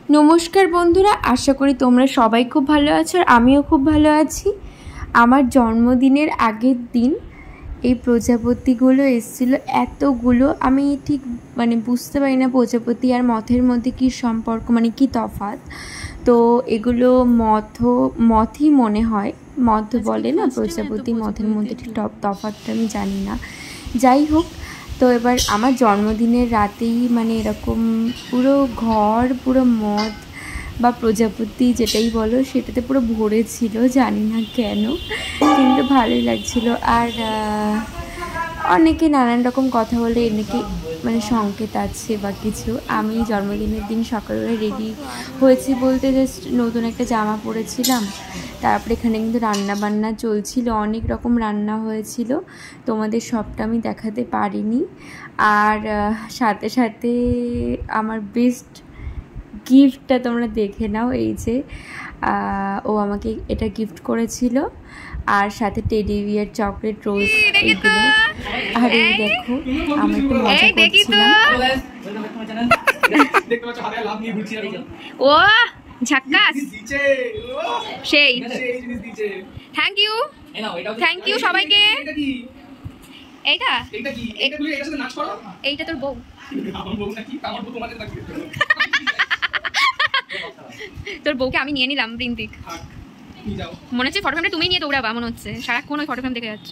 नमस्कार बंधुरा आशा करी तोमरा सबाई खूब भालो आछो और आमिओ खूब भालो आछि। आमार जन्मदिनेर आगेर दिन এই প্রজাপতিগুলো এসেছিল এতগুলো। আমি ঠিক মানে বুঝতে পারি না প্রজাপতি আর মথের মধ্যে কী সম্পর্ক, মানে কী তফাৎ। তো এগুলো মথই মনে হয়, মথ বলে না প্রজাপতি, মথের মধ্যে ঠিক তফাৎটা আমি জানি না। যাই হোক, তো এবার আমার জন্মদিনের রাতেই মানে এরকম পুরো ঘর পুরো মথ বা প্রজাপতি যেটাই বলো সেটাতে পুরো ভরে ছিল, জানি না কেন, কিন্তু ভালোই লাগছিল। আর অনেকে নানান রকম কথা বলে এনেকে মানে সংকেত আছে বা কিছু। আমি জন্মদিনের দিন সকালবেলা রেডি হয়েছি বলতে জাস্ট নতুন একটা জামা পরেছিলাম, তারপরে এখানে কিন্তু রান্না বান্না চলছিল, অনেক রকম রান্না হয়েছিল, তোমাদের সবটা আমি দেখাতে পারিনি। আর সাথে সাথে আমার বেস্ট গিফটটা তোমরা দেখে নাও। এই যে ও আমাকে এটা গিফট করেছিল, আর সাথে টেডি বিয়ার, চকলেট, রোজ এইগুলো। আর এই দেখো আমি একটু মজা করছিলাম। ও ঝাক্কাস সেই, থ্যাংক ইউ সবাইকে। এইটা এইটা তোর বউ, তোর বউকে আমি নিয়ে নিলাম বৃন্দিক। মনে হচ্ছে ফটোগ্রামটা তুমি নিয়ে দৌড়াবা, মনে হচ্ছে সারাক্ষণ ওই ফটোগ্রাম দেখে যাচ্ছ।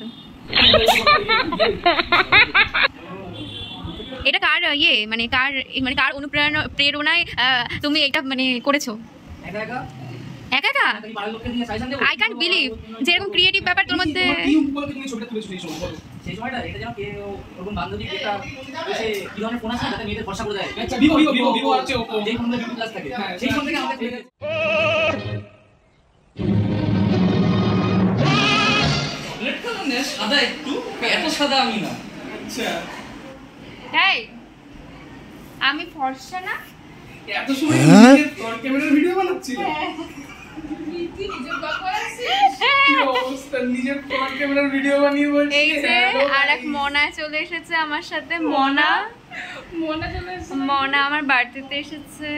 এটা কার মানে কার অনুপ্রেরণায় তুমি এটা মানে করেছো? একা একা? আই ক্যান্ট বিলিভ যে এরকম ক্রিয়েটিভ ব্যাপার তোর মধ্যে। সাদা একটু, এত সাদা আমি না। আচ্ছা এই আমি ফর্সা না? এত সময় নিজের ক্যামেরার ভিডিও বানাচ্ছিল? কি নিজের ব্লগ বানাচ্ছিস? কি অবস্থা, নিজের ক্যামেরার ভিডিও বানিয়ে বলছিস? এই যে আরেক মনা চলে এসেছে আমার সাথে। মনা চলে এসেছে, মনা আমার বার্থডেতে এসেছে।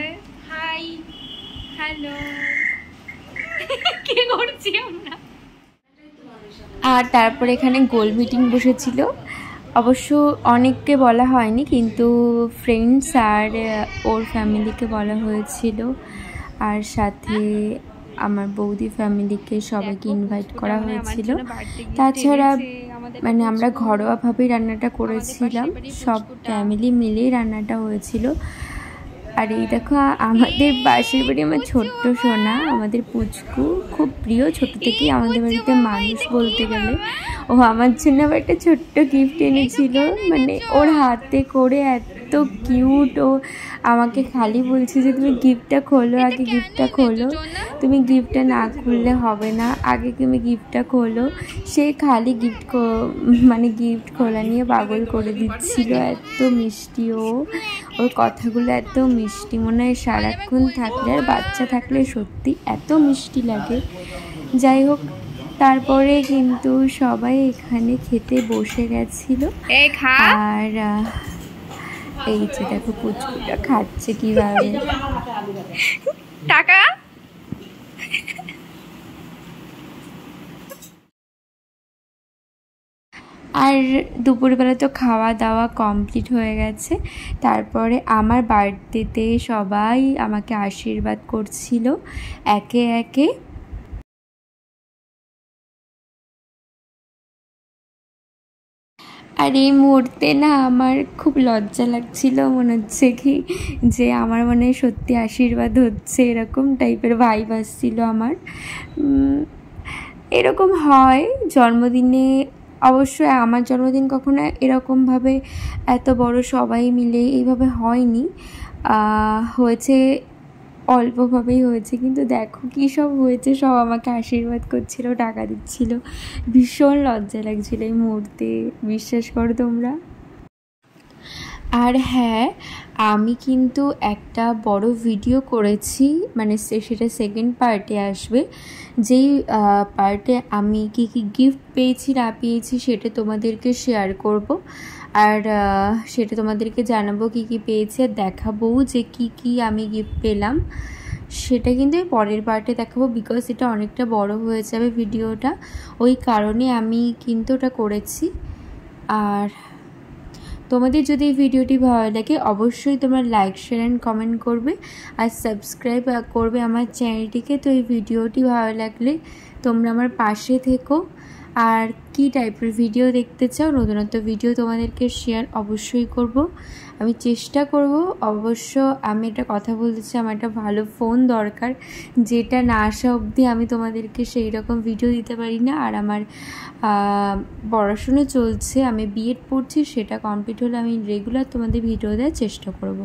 হাই হ্যালো, কি করছি আমরা? আর তারপরে এখানে গোল মিটিং বসেছিল, অবশ্য অনেককে বলা হয়নি, কিন্তু ফ্রেন্ডস আর ওর ফ্যামিলিকে বলা হয়েছিল, আর সাথে আমার বৌদি ফ্যামিলিকে সবাইকে ইনভাইট করা হয়েছিল। তাছাড়া মানে আমরা ঘরোয়াভাবেই রান্নাটা করেছিলাম, সব ফ্যামিলি মিলেই রান্নাটা হয়েছিল। আর এই দেখো আমাদের পাশের বাড়ি আমার ছোট্ট সোনা, আমাদের পুচকু, খুব প্রিয় ছোট থেকেই আমাদের বাড়িতে মানুষ বলতে গেলে। ও আমার জন্য আবার একটা ছোট্ট গিফট এনেছিল, মানে ওর হাতে করে, এত কিউট। ও আমাকে খালি বলছে যে তুমি গিফটটা খোলো, আগে গিফটটা খোলো, তুমি গিফটটা না খুললে হবে না, আগে তুমি গিফটটা খোলো। সে খালি মানে গিফট খোলা নিয়ে পাগল করে দিচ্ছিল, এত মিষ্টি। ওর কথাগুলো এত মিষ্টি, মনে হয় সারাক্ষণ থাকলে আর বাচ্চা থাকলে সত্যি এত মিষ্টি লাগে। যাই হোক, তারপরে কিন্তু সবাই এখানে খেতে বসে গেছিল। আর এই যে দেখো পুচকুটা খাচ্ছে কিভাবে, টাকা। আর দুপুরবেলা তো খাওয়া দাওয়া কমপ্লিট হয়ে গেছে। তারপরে আমার বার্থডেতে সবাই আমাকে আশীর্বাদ করছিল একে একে। আর এই মুহূর্তে না আমার খুব লজ্জা লাগছিল, মনে হচ্ছে কি যে আমার মানে সত্যি আশীর্বাদ হচ্ছে, এরকম টাইপের ভাইব আসছিল আমার। এরকম হয় জন্মদিনে, অবশ্যই আমার জন্মদিন কখনো এরকমভাবে এত বড় সবাই মিলে এইভাবে হয়নি, হয়েছে অল্পভাবেই হয়েছে, কিন্তু দেখো কী সব হয়েছে, সব আমাকে আশীর্বাদ করছিল, টাকা দিচ্ছিল, ভীষণ লজ্জা লাগছিল এই মুহূর্তে, বিশ্বাস করো তোমরা। আর হ্যাঁ, আমি কিন্তু একটা বড় ভিডিও করেছি, মানে সেটা সেকেন্ড পার্টে আসবে, যেই পার্টে আমি কী কী গিফট পেয়েছি না পেয়েছি সেটা তোমাদেরকে শেয়ার করব। আর সেটা তোমাদেরকে জানাবো কি কি পেয়েছি, আর দেখাবো যে কি কি আমি গিফট পেলাম। সেটা কিন্তু পরের পার্টে দেখাবো, বিকজ এটা অনেকটা বড় হয়ে যাবে ভিডিওটা, ওই কারণে আমি কিন্তু ওটা করেছি। আর তোমাদের যদি এই ভিডিওটি ভালো লাগে অবশ্যই তোমরা লাইক শেয়ার অ্যান্ড কমেন্ট করবে আর সাবস্ক্রাইব করবে আমার চ্যানেলটিকে। তো এই ভিডিওটি ভালো লাগলে তোমরা আমার পাশে থেকো। আর কি টাইপের ভিডিও দেখতে চাও, নতুনত্ব ভিডিও তোমাদেরকে শেয়ার অবশ্যই করব। আমি চেষ্টা করব। অবশ্য আমি একটা কথা বলতে চাই, আমার একটা ভালো ফোন দরকার, যেটা না আসা অবধি আমি তোমাদেরকে সেই রকম ভিডিও দিতে পারি না। আর আমার পড়াশুনো চলছে, আমি বিএড পড়ছি, সেটা কমপ্লিট হলে আমি রেগুলার তোমাদের ভিডিও দেওয়ার চেষ্টা করব।